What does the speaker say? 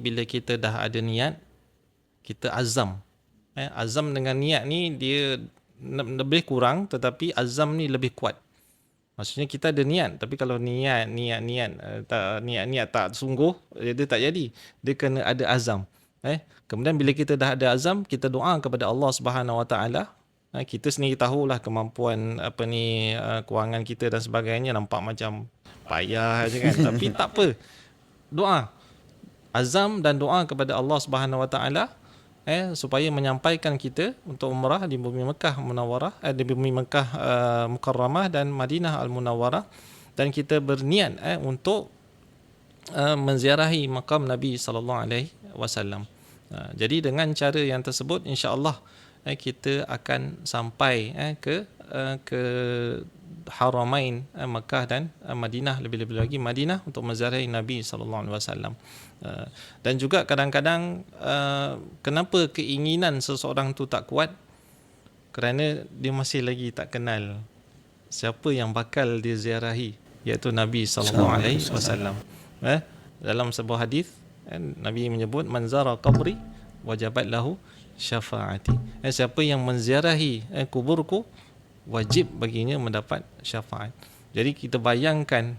bila kita dah ada niat, kita azam. Azam dengan niat ni dia lebih kurang, tetapi azam ni lebih kuat. Maksudnya kita ada niat, tapi kalau niat tak sungguh, dia tak jadi. Dia kena ada azam. Kemudian bila kita dah ada azam, kita doa kepada Allah Subhanahu Wa Taala. Kita sendiri tahulah kemampuan kewangan kita dan sebagainya, nampak macam payah je kan. Tapi tak apa. Doa, azam dan doa kepada Allah Subhanahu Wa Taala supaya menyampaikan kita untuk umrah di bumi Mekah Munawwarah, di bumi Mekah Mukarramah dan Madinah Al-Munawwarah, dan kita berniat untuk menziarahi makam Nabi sallallahu alaihi wasallam. Jadi dengan cara yang tersebut, insya-Allah kita akan sampai ke Haramain Mekah dan Madinah, lebih-lebih lagi Madinah, untuk menziarahi Nabi sallallahu alaihi wasallam. Dan juga kadang-kadang kenapa keinginan seseorang tu tak kuat? Kerana dia masih lagi tak kenal siapa yang bakal dia ziarahi, iaitu Nabi sallallahu alaihi wasallam. Dalam sebuah hadis Nabi menyebut, man zara qabri wajabat lahu syafaati. Siapa yang menziarahi kuburku, wajib baginya mendapat syafaat. Jadi kita bayangkan